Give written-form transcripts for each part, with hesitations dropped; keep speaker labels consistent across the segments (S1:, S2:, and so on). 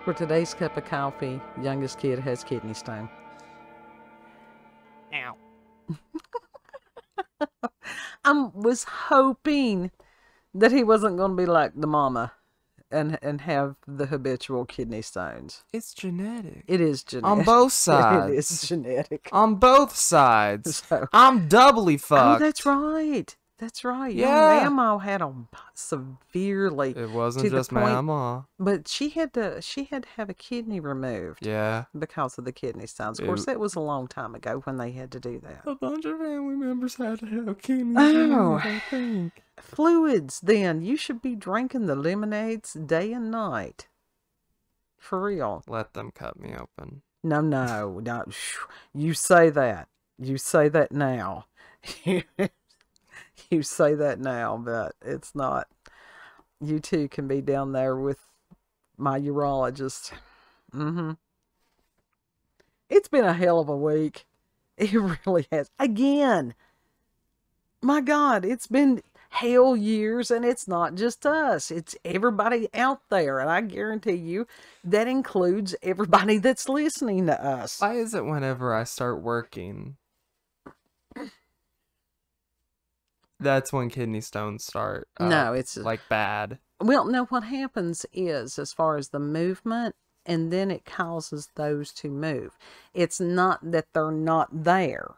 S1: For today's cup of coffee, youngest kid has kidney stone.
S2: Ow.
S1: I was hoping that he wasn't going to be like the mama and have the habitual kidney stones.
S2: It's genetic.
S1: It is genetic.
S2: On both sides.
S1: It is genetic.
S2: On both sides.
S1: So,
S2: I'm doubly fucked.
S1: oh, that's right. That's right.
S2: Yeah.
S1: Your mama had them severely.
S2: It wasn't just my mama.
S1: But she had to have a kidney removed.
S2: Yeah.
S1: Because of the kidney stones. Of course, that was a long time ago when they had to do that.
S2: A bunch of family members had to have kidney
S1: Oh.
S2: stones, I think.
S1: Fluids, then. You should be drinking the lemonades day and night. For real.
S2: Let them cut me open.
S1: No. You say that. You say that now. You say that now, but it's not. You two can be down there with my urologist. It's been a hell of a week. It really has. Again, my God, it's been hell years, and it's not just us. It's everybody out there, and I guarantee you that includes everybody that's listening to us.
S2: Why is it whenever I start working, that's when kidney stones start?
S1: No, it's
S2: like bad.
S1: Well, no, what happens is, as far as the movement, and then it causes those to move. It's not that they're not there.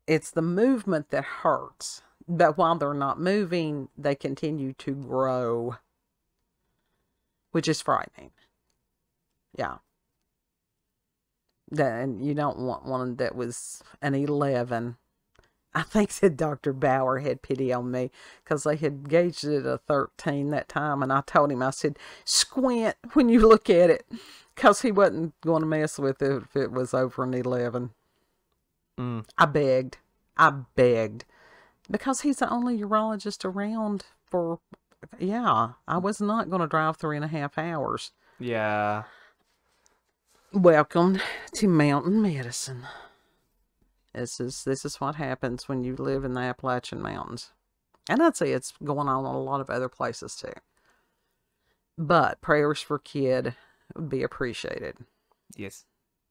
S1: It's the movement that hurts. But while they're not moving, they continue to grow, which is frightening. Yeah. And you don't want one that was an 11. I think that Dr. Bauer had pity on me because they had gauged it at a 13 that time. And I told him, I said, squint when you look at it, because he wasn't going to mess with it if it was over an 11. I begged. Because he's the only urologist around for, I was not going to drive 3.5 hours.
S2: Yeah.
S1: Welcome to mountain medicine. This is what happens when you live in the Appalachian Mountains. And I'd say it's going on in a lot of other places too. But prayers for kid would be appreciated.
S2: Yes.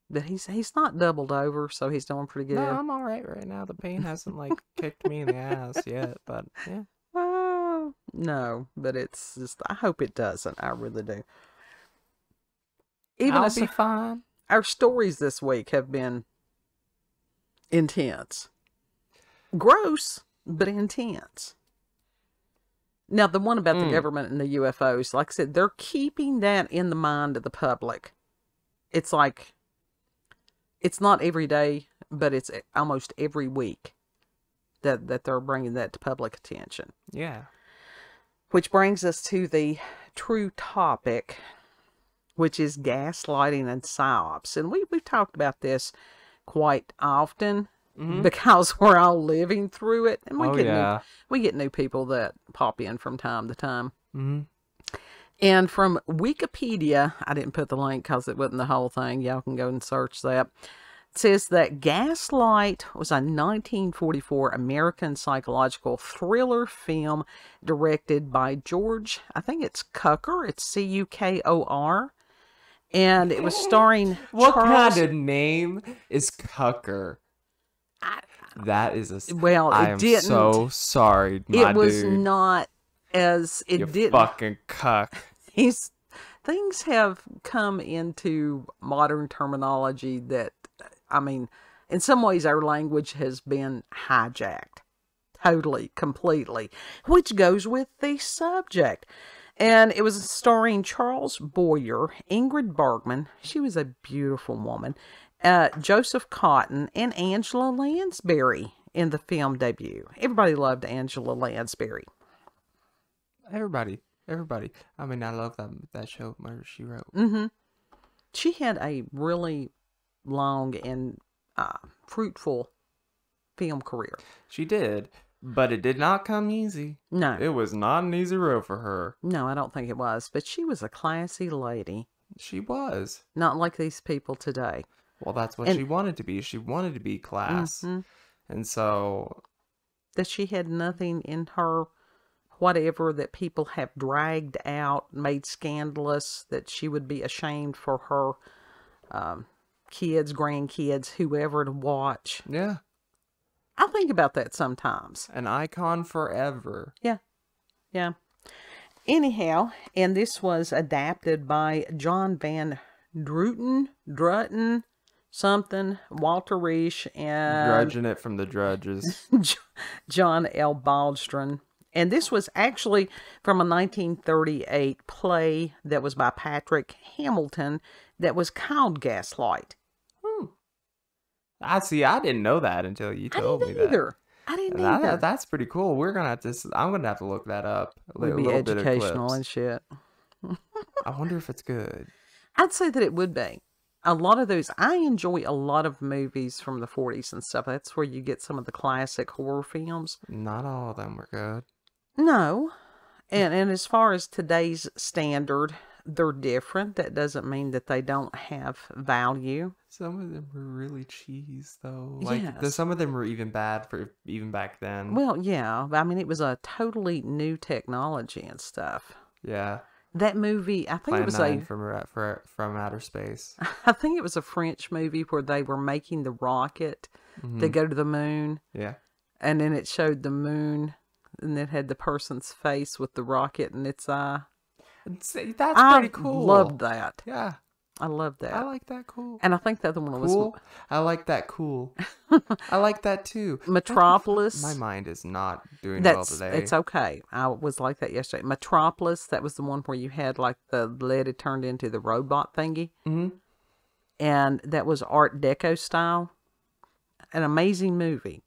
S1: But he's not doubled over, so he's doing pretty good.
S2: No, I'm all right now. The pain hasn't kicked me in the ass yet, but yeah.
S1: No, but it's just, I hope it doesn't. I really do.
S2: I'll be fine.
S1: Our stories this week have been intense. Gross, but intense. Now, the one about the government and the UFOs, like I said, they're keeping that in the mind of the public. It's like, it's not every day, but it's almost every week that they're bringing that to public attention.
S2: Yeah.
S1: Which brings us to the true topic, which is gaslighting and Psyops. And we've talked about this quite often because we're all living through it. And we get new people that pop in from time to time. And from Wikipedia, I didn't put the link because it wasn't the whole thing. Y'all can go and search that. It says that Gaslight was a 1944 American psychological thriller film directed by George, I think it's Cukor. It's Cukor. And it was starring
S2: What
S1: Charles...
S2: kind of name is Cukor? That is a...
S1: Well,
S2: I am so sorry, my dude.
S1: It was not as... It didn't...
S2: fucking cuck.
S1: Things have come into modern terminology that, I mean, in some ways our language has been hijacked. Totally, completely. Which goes with the subject. And it was starring Charles Boyer, Ingrid Bergman, she was a beautiful woman, Joseph Cotton, and Angela Lansbury in the film debut. Everybody loved Angela Lansbury.
S2: Everybody. I mean, I love that show, Murder, She Wrote.
S1: She had a really long and fruitful film career.
S2: She did. But it did not come easy.
S1: No.
S2: It was not an easy road for her.
S1: No, I don't think it was. But she was a classy lady.
S2: She was.
S1: Not like these people today.
S2: Well, that's what she wanted to be. She wanted to be class. And so...
S1: That she had nothing in her whatever that people have dragged out, made scandalous, that she would be ashamed for her kids, grandkids, whoever to watch.
S2: Yeah.
S1: I think about that sometimes.
S2: An icon forever.
S1: Yeah. Yeah. Anyhow, and this was adapted by John Van Druten, something, Walter Reich, and
S2: Drudging it from the drudges.
S1: John L. Baldstrom. And this was actually from a 1938 play that was by Patrick Hamilton that was called Gaslight.
S2: I didn't know that until you told me that.
S1: I didn't either.
S2: That's pretty cool. I'm gonna have to look that up.
S1: It would be educational and shit.
S2: I wonder if it's good.
S1: I'd say that it would be. A lot of those, I enjoy a lot of movies from the 40s and stuff. That's where you get some of the classic horror films.
S2: Not all of them were good.
S1: No. And as far as today's standard, they're different. That doesn't mean that they don't have value.
S2: Some of them were really cheese, though.
S1: Yes.
S2: Some of them were even bad for even back then.
S1: Well, yeah. I mean, it was a totally new technology and stuff.
S2: Yeah.
S1: That movie, I think
S2: Plan
S1: it was
S2: 9 from outer space.
S1: I think it was a French movie where they were making the rocket to go to the moon.
S2: Yeah.
S1: And then it showed the moon, and it had the person's face with the rocket in its eye.
S2: That's pretty cool.
S1: I loved that.
S2: Yeah.
S1: I loved that.
S2: I like that cool.
S1: And I think the other one was...
S2: Cool? I like that cool. I like that too.
S1: Metropolis.
S2: My mind is not doing well today.
S1: It's okay. I was like that yesterday. Metropolis, that was the one where you had like the lead had turned into the robot thingy.
S2: Mm-hmm.
S1: And that was Art Deco style. An amazing movie.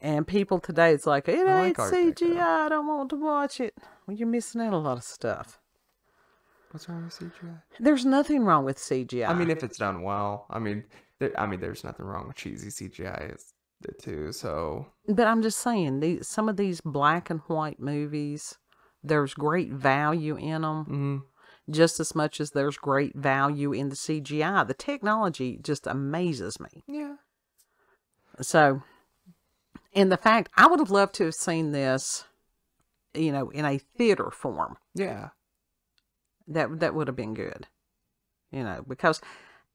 S1: And people today, it's like, it ain't CGI, I don't want to watch it. Well, you're missing out a lot of stuff.
S2: What's wrong with CGI?
S1: There's nothing wrong with CGI.
S2: I mean, if it's done well. There's nothing wrong with cheesy CGI too, so...
S1: But I'm just saying, some of these black and white movies, there's great value in them.
S2: Mm-hmm.
S1: Just as much as there's great value in the CGI. The technology just amazes me.
S2: Yeah.
S1: So... And the fact, I would have loved to have seen this, in a theater form.
S2: Yeah.
S1: That would have been good. Because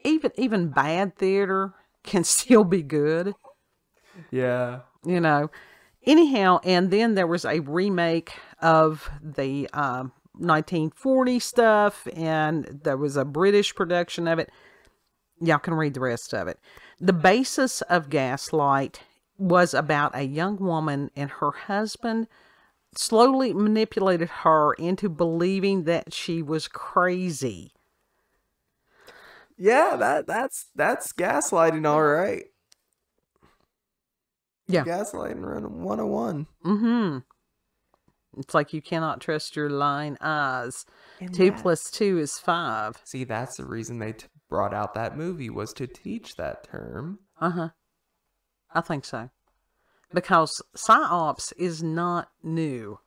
S1: even bad theater can still be good.
S2: Yeah.
S1: Anyhow, and then there was a remake of the 1940 stuff, and there was a British production of it. Y'all can read the rest of it. The basis of Gaslight was about a young woman and her husband slowly manipulated her into believing that she was crazy.
S2: Yeah, that's gaslighting, all right.
S1: Yeah.
S2: Gaslighting 101.
S1: Mm-hmm. It's like you cannot trust your lying eyes.
S2: And
S1: 2 + 2 is 5.
S2: See, that's the reason they brought out that movie, was to teach that term.
S1: Uh-huh. I think so. Because Psyops is not new.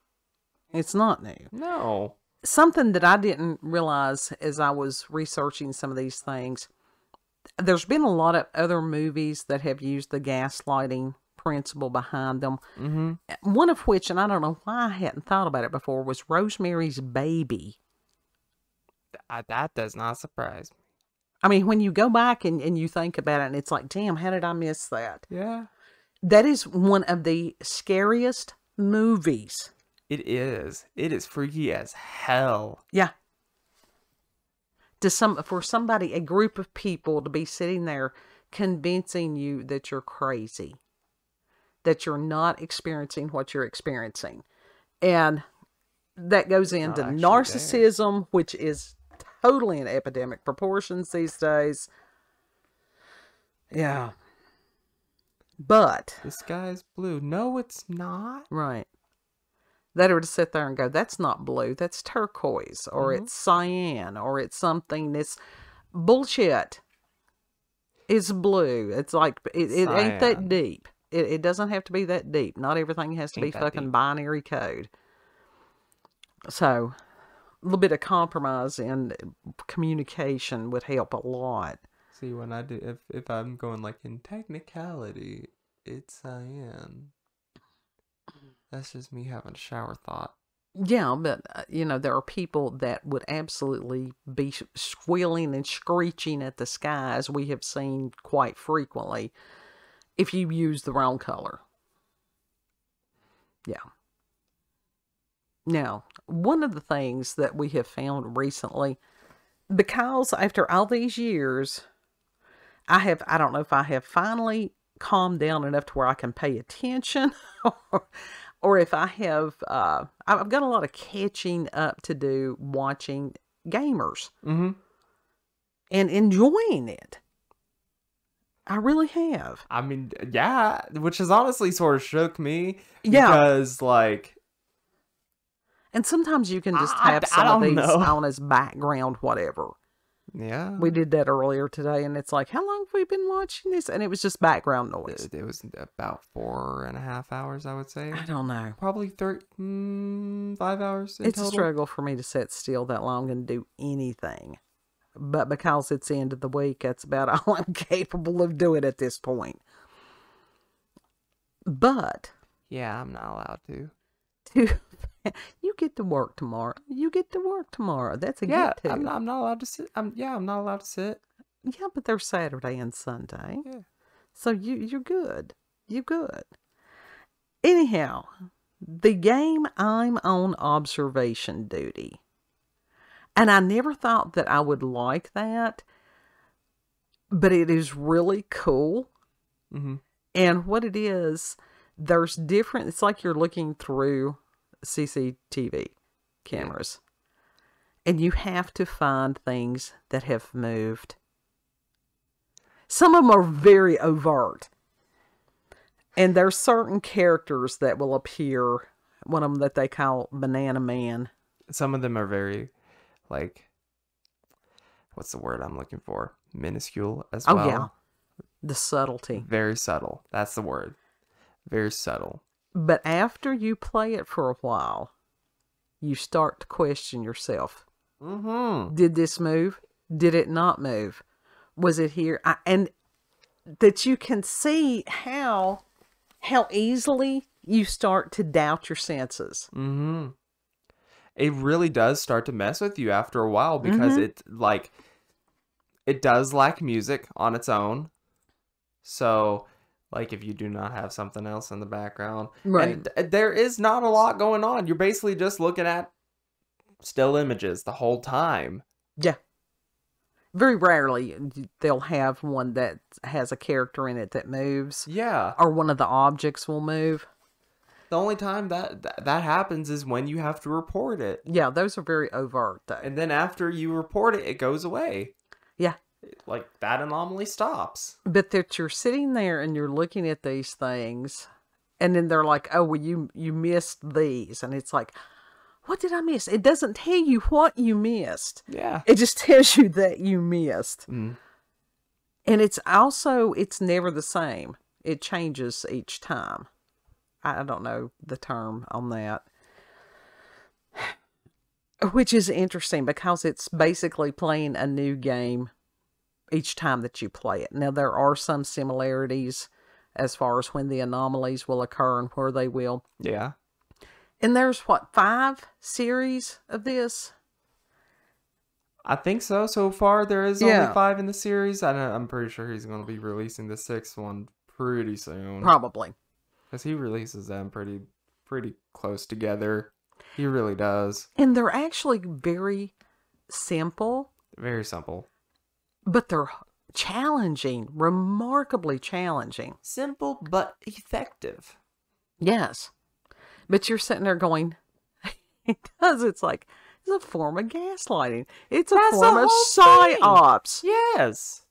S1: It's not new.
S2: No.
S1: Something that I didn't realize as I was researching some of these things, there's been a lot of other movies that have used the gaslighting principle behind them.
S2: Mm-hmm.
S1: One of which, and I don't know why I hadn't thought about it before, was Rosemary's Baby.
S2: That does not surprise me.
S1: I mean, when you go back and you think about it, and it's like, damn, how did I miss that?
S2: Yeah. That
S1: is one of the scariest movies.
S2: It is. It is freaky as hell.
S1: Yeah. For somebody, a group of people to be sitting there convincing you that you're crazy, that you're not experiencing what you're experiencing. And that goes into narcissism, which is totally in epidemic proportions these days. Yeah. But
S2: the sky's blue. No, it's not.
S1: Right. That are to sit there and go, that's not blue, that's turquoise, or it's cyan, or it's something that's bullshit. It's blue. It's like, it ain't that deep. It doesn't have to be that deep. Not everything has to be fucking binary code. So, a little bit of compromise in communication would help a lot.
S2: See, when I do, if I'm going like in technicality, it's cyan. That's just me having a shower thought.
S1: Yeah, but, there are people that would absolutely be squealing and screeching at the sky, as we have seen quite frequently, if you use the wrong color. Yeah. Now, one of the things that we have found recently, because after all these years, I don't know if I have finally calmed down enough to where I can pay attention, or if I have, I've got a lot of catching up to do watching gamers.
S2: Mm-hmm.
S1: And enjoying it. I really have.
S2: I mean, yeah, which has honestly sort of shook me.
S1: Yeah.
S2: Because, like...
S1: And sometimes you can just have some of these on as background whatever.
S2: Yeah.
S1: We did that earlier today, and it's like, how long have we been watching this? And it was just background noise.
S2: It was about 4.5 hours, I would say.
S1: I don't know.
S2: Probably 5 hours in
S1: It's
S2: total.
S1: a struggle for me to sit still that long and do anything. But because it's the end of the week, that's about all I'm capable of doing at this point. But...
S2: yeah, I'm not allowed to.
S1: You get to work tomorrow. That's a
S2: yeah,
S1: get to.
S2: I'm not allowed to sit. I'm not allowed to sit.
S1: Yeah, but there's Saturday and Sunday.
S2: Yeah.
S1: So you're good. You're good. Anyhow, the game, I'm on observation duty. And I never thought that I would like that. But it is really cool.
S2: Mm-hmm.
S1: And what it is, there's different, it's like you're looking through CCTV cameras. Yeah. And you have to find things that have moved. Some of them are very overt. And there's certain characters that will appear. One of them that they call Banana Man.
S2: Some of them are very, like, what's the word I'm looking for? Minuscule as well. Oh, yeah.
S1: The subtlety.
S2: Very subtle. That's the word. Very subtle.
S1: But after you play it for a while, you start to question yourself.
S2: Mm-hmm.
S1: Did this move? Did it not move? Was it here? And that you can see how easily you start to doubt your senses.
S2: Mm-hmm. It really does start to mess with you after a while because it does lack music on its own. So... like if you do not have something else in the background.
S1: Right.
S2: And there is not a lot going on. You're basically just looking at still images the whole time.
S1: Yeah. Very rarely they'll have one that has a character in it that moves.
S2: Yeah.
S1: Or one of the objects will move.
S2: The only time that happens is when you have to report it.
S1: Yeah, those are very overt though.
S2: And then after you report it, it goes away.
S1: Yeah.
S2: Like, that anomaly stops.
S1: But that you're sitting there and you're looking at these things, and then they're like, oh, well, you missed these. And it's like, what did I miss? It doesn't tell you what you missed.
S2: Yeah.
S1: It just tells you that you missed.
S2: Mm.
S1: And it's never the same. It changes each time. I don't know the term on that. Which is interesting because it's basically playing a new game each time that you play it. Now, there are some similarities as far as when the anomalies will occur and where they will.
S2: Yeah.
S1: And there's, 5 series of this?
S2: I think so. So far, there is only 5 in the series. I'm pretty sure he's going to be releasing the 6th one pretty soon.
S1: Probably.
S2: Because he releases them pretty close together. He really does.
S1: And they're actually very simple.
S2: Very simple.
S1: But they're challenging, remarkably challenging.
S2: Simple but effective.
S1: Yes. But you're sitting there going, it's like, it's a form of gaslighting. It's a form of Psyops.
S2: Yes.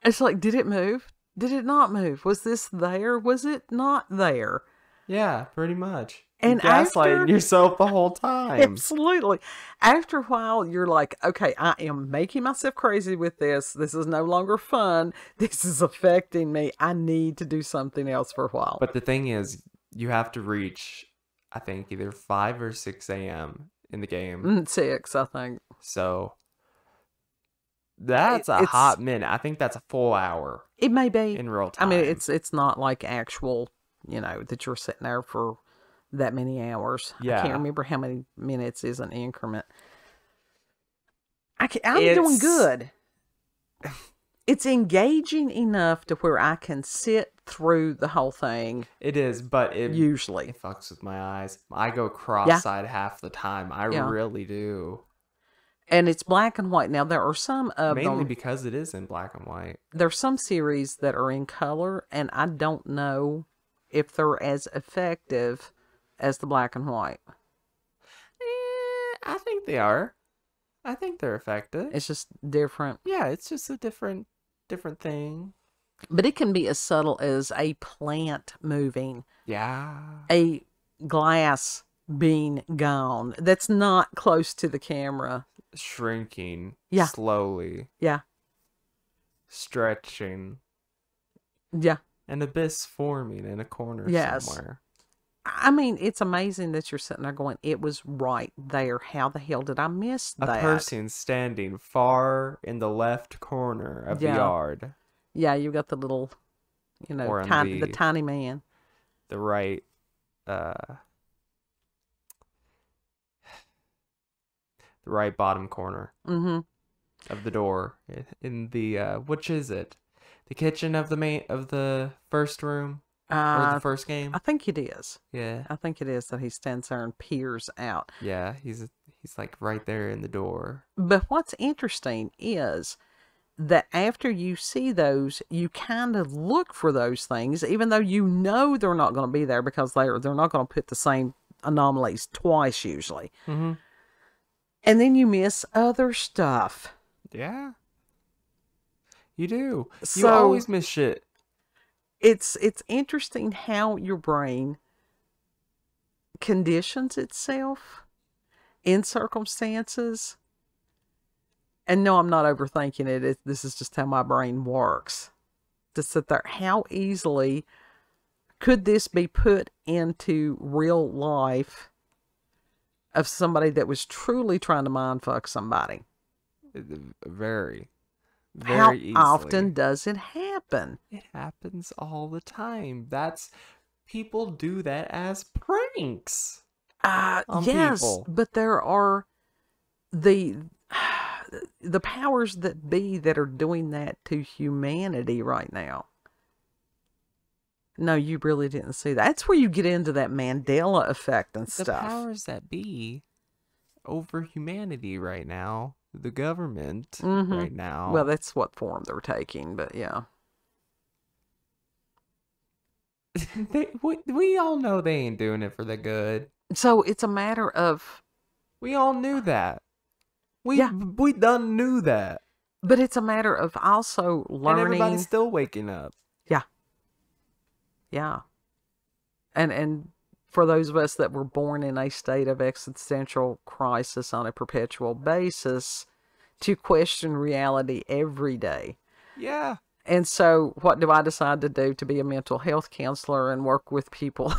S1: It's like, did it move? Did it not move? Was this there? Was it not there?
S2: Yeah, pretty much.
S1: And
S2: you're gaslighting yourself the whole time.
S1: Absolutely. After a while, you're like, okay, I am making myself crazy with this. This is no longer fun. This is affecting me. I need to do something else for a while.
S2: But the thing is, you have to reach, I think, either 5 or 6 a.m. in the game.
S1: 6, I think.
S2: So, that's a hot minute. I think that's a full hour.
S1: It may be.
S2: In real time.
S1: I mean, it's not like actual, that you're sitting there for that many hours.
S2: Yeah.
S1: I can't remember how many minutes is an increment. I'm doing good. It's engaging enough to where I can sit through the whole thing.
S2: It is, but it fucks with my eyes. I go cross-eyed half the time. I really do.
S1: And it's black and white. Now, there are some of them...
S2: Mainly because it is in black and white.
S1: There's some series that are in color, and I don't know if they're as effective as the black and white.
S2: I think they are. I think they're effective.
S1: It's just different.
S2: Yeah, it's just a different thing.
S1: But it can be as subtle as a plant moving.
S2: Yeah.
S1: A glass being gone. That's not close to the camera.
S2: Shrinking.
S1: Yeah.
S2: Slowly.
S1: Yeah.
S2: Stretching.
S1: Yeah.
S2: An abyss forming in a corner somewhere.
S1: I mean, it's amazing that you're sitting there going, it was right there. How the hell did I miss that?
S2: A person standing far in the left corner of the yard.
S1: Yeah, you got the little, the tiny man.
S2: The right, the right bottom corner of the door in the, which is it? The kitchen of the first room? Or the first game?
S1: I think it is.
S2: Yeah.
S1: I think it is that he stands there and peers out.
S2: Yeah, he's like right there in the door.
S1: But what's interesting is that after you see those, you kind of look for those things, even though you know they're not going to be there because they're not going to put the same anomalies twice usually.
S2: Mm-hmm.
S1: And then you miss other stuff.
S2: Yeah. You do.
S1: So,
S2: you always miss shit.
S1: It's interesting how your brain conditions itself in circumstances. And no, I'm not overthinking it. This is just how my brain works. To sit there, how easily could this be put into real life of somebody that was truly trying to mindfuck somebody?
S2: Very
S1: How
S2: easily.
S1: often does it happen?
S2: It happens all the time. People do that as pranks.
S1: Yes,
S2: people.
S1: But there are the powers that be that are doing that to humanity right now. No, you really didn't see that. That's where you get into that Mandela effect and stuff.
S2: The powers that be over humanity right now. The government right now.
S1: Well, that's what form they're taking, but yeah.
S2: we all know they ain't doing it for the good.
S1: So it's a matter of...
S2: We all knew that. We done knew that.
S1: But it's a matter of also learning...
S2: And everybody's still waking up.
S1: Yeah. Yeah. And for those of us that were born in a state of existential crisis on a perpetual basis, to question reality every day.
S2: Yeah.
S1: And so what do I decide to do? To be a mental health counselor and work with people.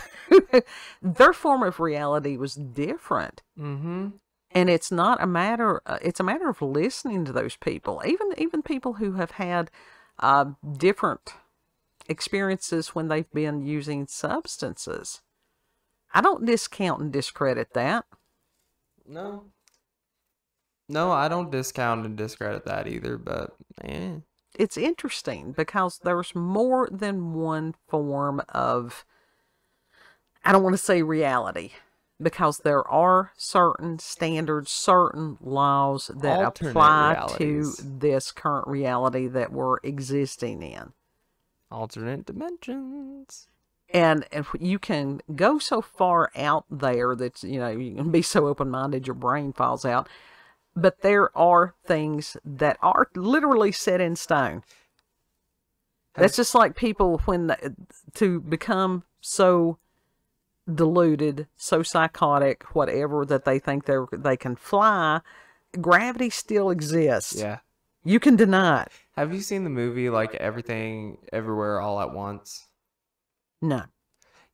S1: Their form of reality was different.
S2: Mm-hmm.
S1: And it's not a matter, it's a matter of listening to those people. Even people who have had different experiences when they've been using substances. I don't discount and discredit that.
S2: No. No, I don't discount and discredit that either, but
S1: It's interesting because there's more than one form of, I don't want to say reality, because there are certain standards, certain laws that apply to this current reality that we're existing in.
S2: Alternate dimensions.
S1: And you can go so far out there that, you can be so open-minded your brain falls out. But there are things that are literally set in stone. That's just like people to become so deluded, so psychotic, whatever, that they think they can fly. Gravity still exists.
S2: Yeah.
S1: You can deny it.
S2: Have you seen the movie, like, Everything, Everywhere, All at Once?
S1: No.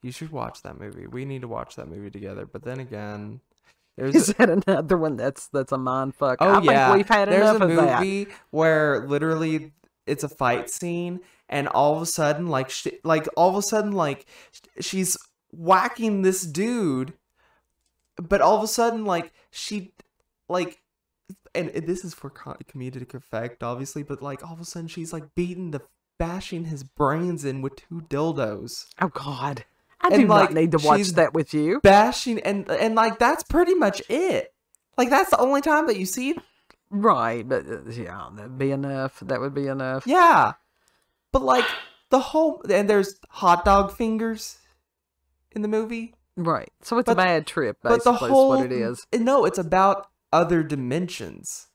S2: You should watch that movie. We need to watch that movie together. But then again,
S1: is that another one that's a mind fuck?
S2: Oh,
S1: I think we've had enough of that.
S2: There's a movie where literally it's a fight scene, and all of a sudden, she's whacking this dude, but all of a sudden, like, she, like, and this is for comedic effect, obviously, but, like, all of a sudden she's, like, bashing his brains in with 2 dildos.
S1: Oh, God. I
S2: And,
S1: do
S2: like,
S1: not need to watch
S2: she's
S1: that with you.
S2: Bashing, and like, that's pretty much it. Like, that's the only time that you see it.
S1: Right, but yeah, that'd be enough. That would be enough.
S2: Yeah. But, like, and there's hot dog fingers in the movie.
S1: Right. So it's a bad trip, basically,
S2: But the whole,
S1: is what it is.
S2: No, it's about other dimensions.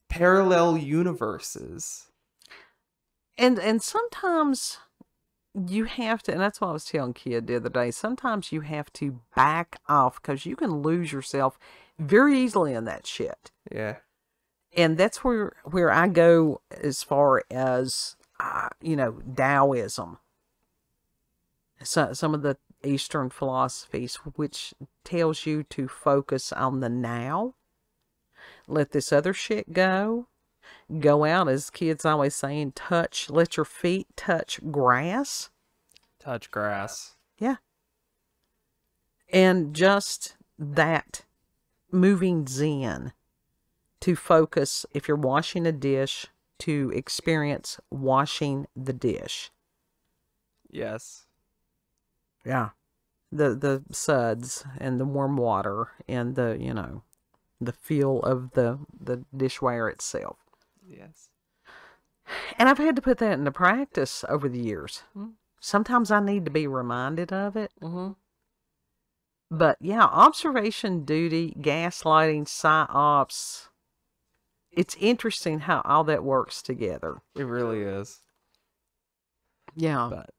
S2: Parallel universes.
S1: And sometimes you have to, and that's what I was telling Kid the other day, sometimes you have to back off because you can lose yourself very easily in that shit.
S2: Yeah.
S1: And that's where I go as far as, Taoism. So, some of the Eastern philosophies, which tells you to focus on the now. Let this other shit go. Go out, as kids always saying, let your feet touch grass.
S2: Touch grass.
S1: Yeah. And just that, moving zen, to focus, if you're washing a dish, to experience washing the dish.
S2: Yes.
S1: Yeah. The suds and the warm water and the feel of the dishware itself.
S2: Yes.
S1: And I've had to put that into practice over the years. Mm-hmm. Sometimes I need to be reminded of it.
S2: Mm-hmm.
S1: But yeah, observation duty, gaslighting, Psyops. It's interesting how all that works together.
S2: It really is.
S1: Yeah.
S2: But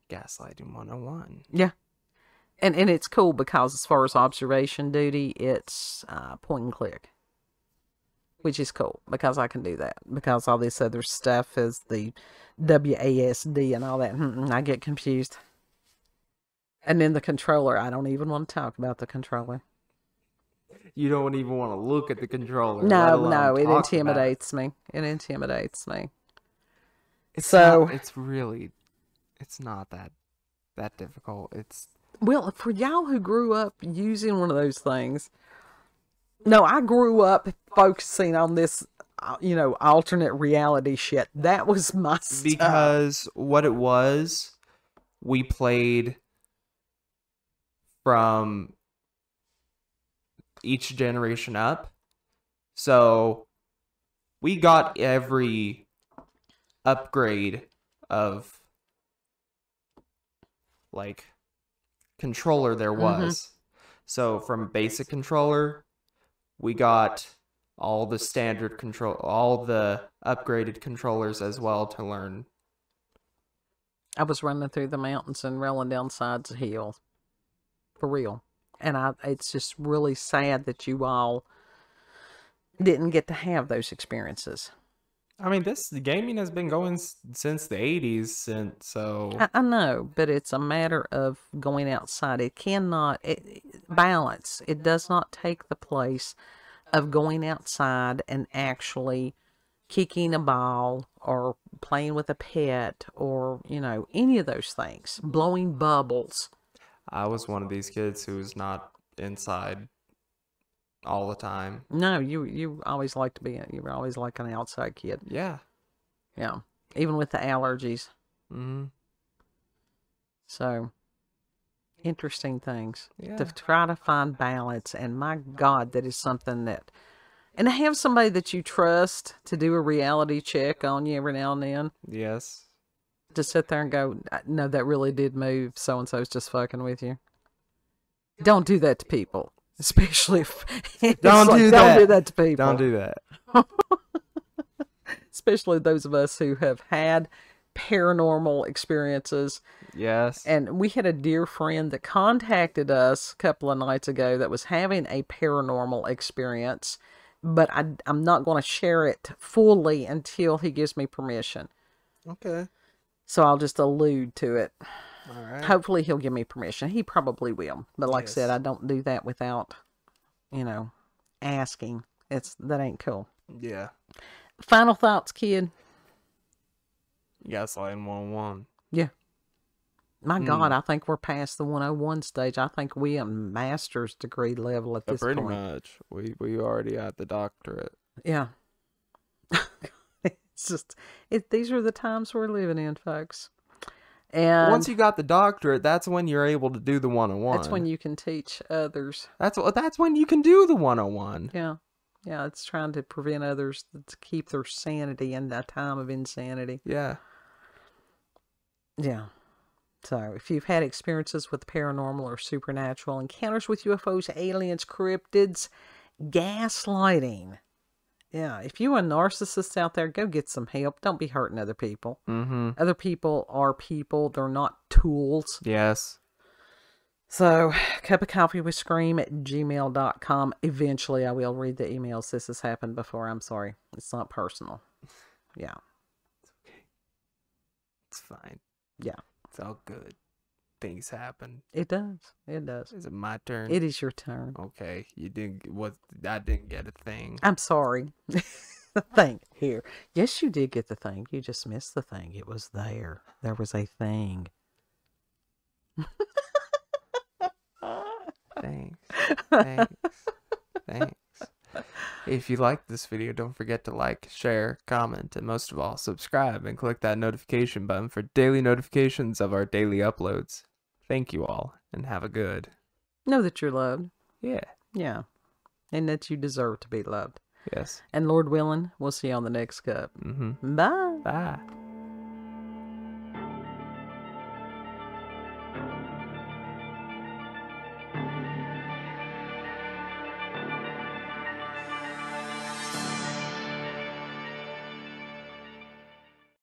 S2: gaslighting 101.
S1: Yeah. And it's cool because as far as observation duty, it's point and click. Which is cool because I can do that. Because all this other stuff is the WASD and all that. I get confused. And then the controller, I don't even want to talk about the controller.
S2: You don't even want to look at the controller.
S1: No, it intimidates me. It intimidates me.
S2: It's not that difficult.
S1: Well, for y'all who grew up using one of those things. No, I grew up focusing on this, alternate reality shit. That was my stuff.
S2: Because what it was, we played from each generation up. So we got every upgrade of, like, controller there was. Mm-hmm. So from basic controller, we got all the standard control, all the upgraded controllers as well to learn.
S1: I was running through the mountains and rolling down sides of hills. For real. And it's just really sad that you all didn't get to have those experiences.
S2: I mean, the gaming has been going since the 80s, so...
S1: I know, but it's a matter of going outside. It cannot... balance. It does not take the place of going outside and actually kicking a ball or playing with a pet or, any of those things. Blowing bubbles.
S2: I was one of these kids who was not inside all the time.
S1: No, you always like to be. You were always like an outside kid.
S2: Yeah.
S1: Yeah. Even with the allergies.
S2: Mm-hmm.
S1: So, interesting things.
S2: Yeah.
S1: To try to find balance. And my God, that is something that... And to have somebody that you trust to do a reality check on you every now and then.
S2: Yes.
S1: To sit there and go, no, that really did move. So-and-so's just fucking with you. Don't do that to people. Especially if...
S2: Don't do
S1: that to people.
S2: Don't do that.
S1: Especially those of us who have had paranormal experiences.
S2: Yes.
S1: And we had a dear friend that contacted us a couple of nights ago that was having a paranormal experience. But I'm not going to share it fully until he gives me permission.
S2: Okay.
S1: So I'll just allude to it.
S2: All right.
S1: Hopefully he'll give me permission. He probably will. But like I said, I don't do that without, asking. That ain't cool.
S2: Yeah.
S1: Final thoughts, kid?
S2: Gaslighting 101.
S1: Yeah. My God, I think we're past the 101 stage. I think we are master's degree level at this
S2: Pretty
S1: point.
S2: much. We already had the doctorate.
S1: Yeah. It's just, these are the times we're living in, folks. And
S2: once you got the doctorate, that's when you're able to do the 101.
S1: that's when you can teach others.
S2: That's when you can do the 101.
S1: Yeah. Yeah, it's trying to prevent others to keep their sanity in that time of insanity.
S2: Yeah.
S1: Yeah. So, if you've had experiences with paranormal or supernatural, encounters with UFOs, aliens, cryptids, gaslighting. Yeah, if you're a narcissist out there, go get some help. Don't be hurting other people.
S2: Mm-hmm.
S1: Other people are people. They're not tools.
S2: Yes.
S1: So, cupofcoffeewithscream@gmail.com. Eventually, I will read the emails. This has happened before. I'm sorry. It's not personal. Yeah.
S2: It's okay. It's fine.
S1: Yeah.
S2: It's all good. Things happen.
S1: It does. It does.
S2: Is it my turn?
S1: It is your turn.
S2: Okay. I didn't get a thing.
S1: I'm sorry. The thing here. Yes, you did get the thing. You just missed the thing. It was there. There was a thing.
S2: Thanks. Thanks. Thanks. If you liked this video, don't forget to like, share, comment, and most of all, subscribe and click that notification button for daily notifications of our daily uploads. Thank you all, and have a good.
S1: Know that you're loved.
S2: Yeah.
S1: Yeah. And that you deserve to be loved.
S2: Yes.
S1: And Lord willing, we'll see you on the next cup.
S2: Mm-hmm.
S1: Bye.
S2: Bye.